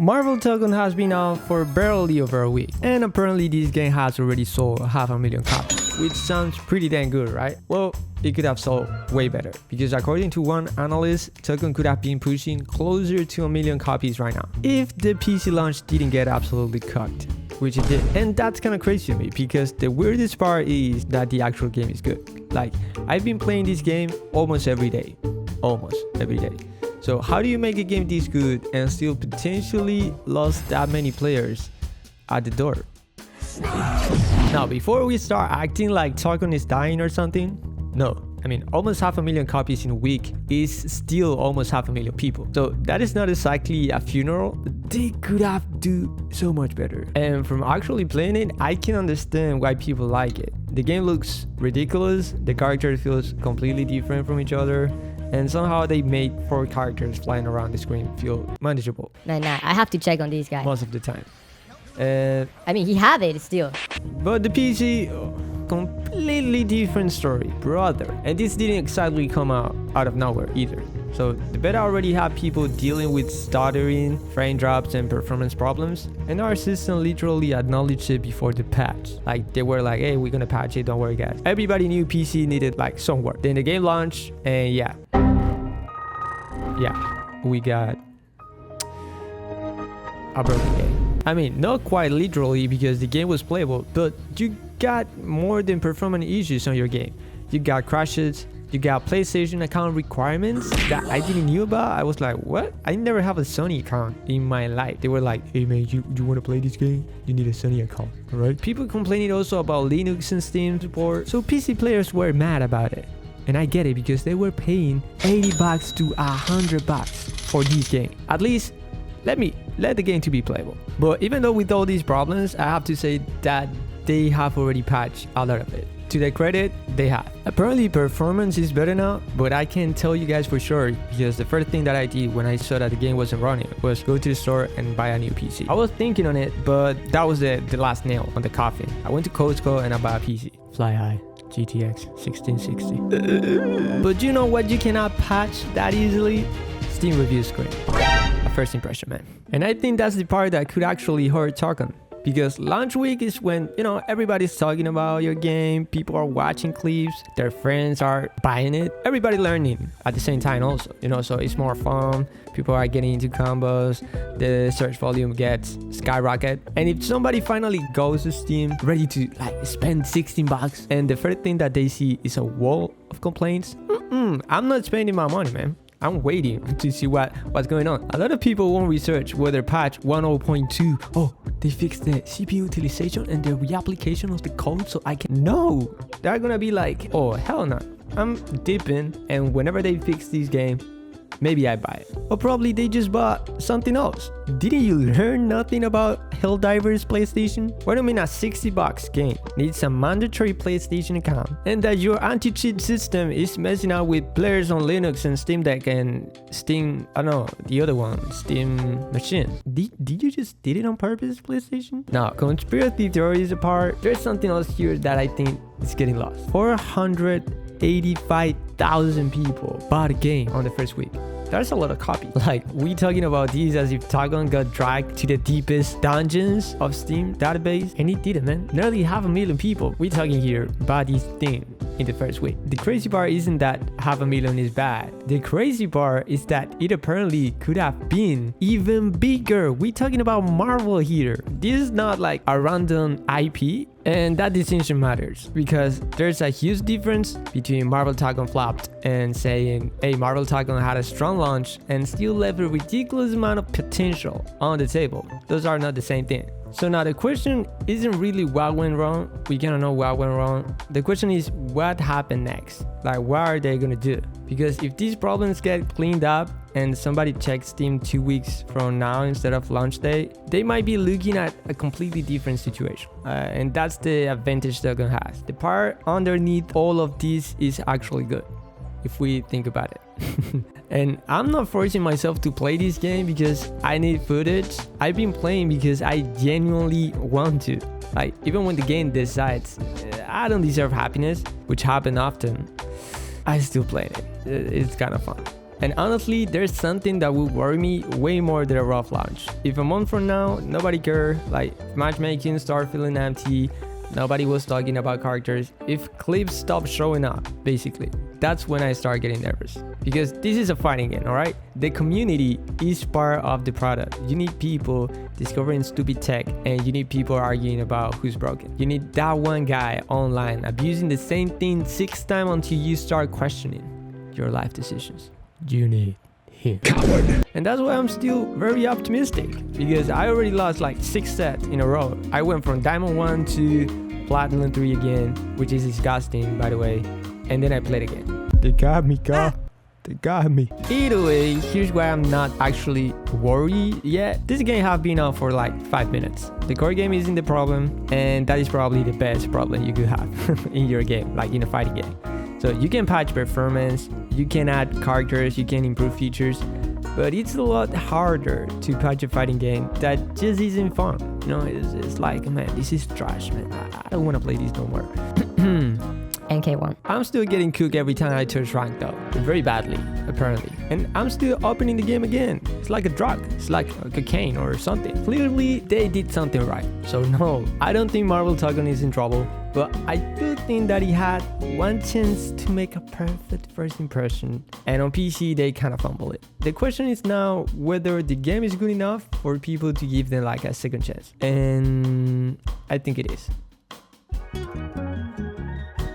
Marvel Tokon has been out for barely over a week, and apparently this game has already sold 500,000 copies, which sounds pretty dang good, right? Well, it could have sold way better, because according to one analyst, Tokon could have been pushing closer to 1 million copies right now if the PC launch didn't get absolutely cooked, which it did. And that's kind of crazy to me, because the weirdest part is that the actual game is good. Like, I've been playing this game almost every day. So how do you make a game this good and still potentially lost that many players at the door? Now, before we start acting like Tokon is dying or something, no. I mean, almost 500,000 copies in a week is still almost 500,000 people. So that is not exactly a funeral. They could have do so much better. And from actually playing it, I can understand why people like it. The game looks ridiculous. The character feels completely different from each other. And somehow they made 4 characters flying around the screen feel manageable. Nah, I have to check on these guys. Most of the time. I mean, he have it still. But the PC, completely different story, brother. And this didn't exactly come out of nowhere either. So the beta already had people dealing with stuttering, frame drops, and performance problems. And our system literally acknowledged it before the patch. Like, they were like, hey, we're gonna patch it, don't worry guys. Everybody knew PC needed like some work. Then the game launched, and yeah, we got a broken game. I mean, not quite literally, because the game was playable, but you got more than performance issues on your game. You got crashes, you got PlayStation account requirements that I didn't knew about. I was like, what? I never have a Sony account in my life. They were like, hey man, you want to play this game? You need a Sony account, alright? People complaining also about Linux and Steam support. So PC players were mad about it. And I get it, because they were paying $80 to $100 for this game. At least let the game to be playable. But even though with all these problems, I have to say that they have already patched a lot of it. To their credit, they have. Apparently performance is better now, but I can't tell you guys for sure, because the first thing that I did when I saw that the game wasn't running was go to the store and buy a new PC. I was thinking on it, but that was the last nail on the coffin. I went to Costco and I bought a PC. Fly high. GTX 1660. But you know what you cannot patch that easily? Steam review screen. A first impression, man. And I think that's the part that could actually hurt Tōkon. Because launch week is when, you know, everybody's talking about your game, people are watching clips, their friends are buying it, everybody learning at the same time also, you know, so it's more fun, people are getting into combos, the search volume gets skyrocket. And if somebody finally goes to Steam ready to like spend $16 and the first thing that they see is a wall of complaints, I'm not spending my money, man. I'm waiting to see what's going on. A lot of people won't research whether patch 10.2, oh, they fixed the CPU utilization and the reapplication of the code so I can know. They're gonna be like, oh, hell no. I'm dipping, and whenever they fix this game, maybe I buy it. Or probably they just bought something else. Didn't you learn nothing about Helldivers PlayStation? What do you mean a $60 game needs a mandatory PlayStation account, and that your anti-cheat system is messing out with players on Linux and Steam Deck and Steam, I don't know, the other one, Steam Machine. Did you just did it on purpose, PlayStation? Now, conspiracy theories apart, there's something else here that I think is getting lost. 485,000 people bought a game on the first week. That's a lot of copies. Like, we talking about these as if Tōkon got dragged to the deepest dungeons of Steam database, and it didn't, man. Nearly 500,000 people. We talking here about this thing in the first week. The crazy part isn't that 500,000 is bad. The crazy part is that it apparently could have been even bigger. We talking about Marvel here. This is not like a random IP. And that distinction matters, because there's a huge difference between Marvel Tōkon flopped and saying, hey, Marvel Tōkon had a strong launch and still left a ridiculous amount of potential on the table. Those are not the same thing. So now the question isn't really what went wrong. We cannot know what went wrong. The question is what happened next? Like, what are they gonna do? Because if these problems get cleaned up and somebody checks Steam 2 weeks from now instead of launch day, they might be looking at a completely different situation. And that's the advantage Tōkon has. The part underneath all of this is actually good, if we think about it. And I'm not forcing myself to play this game because I need footage. I've been playing because I genuinely want to. Like, even when the game decides I don't deserve happiness, which happen often, I still play it. It's kind of fun. And honestly, there's something that will worry me way more than a rough launch. If a month from now, nobody cared, like matchmaking start feeling empty, nobody was talking about characters, if clips stop showing up, basically, that's when I start getting nervous. Because this is a fighting game, alright? The community is part of the product. You need people discovering stupid tech, and you need people arguing about who's broken. You need that one guy online abusing the same thing 6 times until you start questioning your life decisions. You need him. Coward. And that's why I'm still very optimistic, because I already lost like 6 sets in a row. I went from Diamond 1 to Platinum 3 again, which is disgusting, by the way. And then I played again. They got me, God. They got me. Either way, here's why I'm not actually worried yet. This game have been out for like 5 minutes. The core game isn't the problem, and that is probably the best problem you could have in your game, like in a fighting game. So you can patch performance, you can add characters, you can improve features, but it's a lot harder to patch a fighting game that just isn't fun. You know, it's like, man, this is trash, man. I don't want to play this no more. NK1. I'm still getting cooked every time I touch rank though, very badly, apparently. And I'm still opening the game again. It's like a drug, it's like a cocaine or something. Clearly, they did something right. So no, I don't think Marvel Tokon is in trouble, but I do think that he had one chance to make a perfect first impression, and on PC they kind of fumble it. The question is now whether the game is good enough for people to give them like a second chance, and I think it is.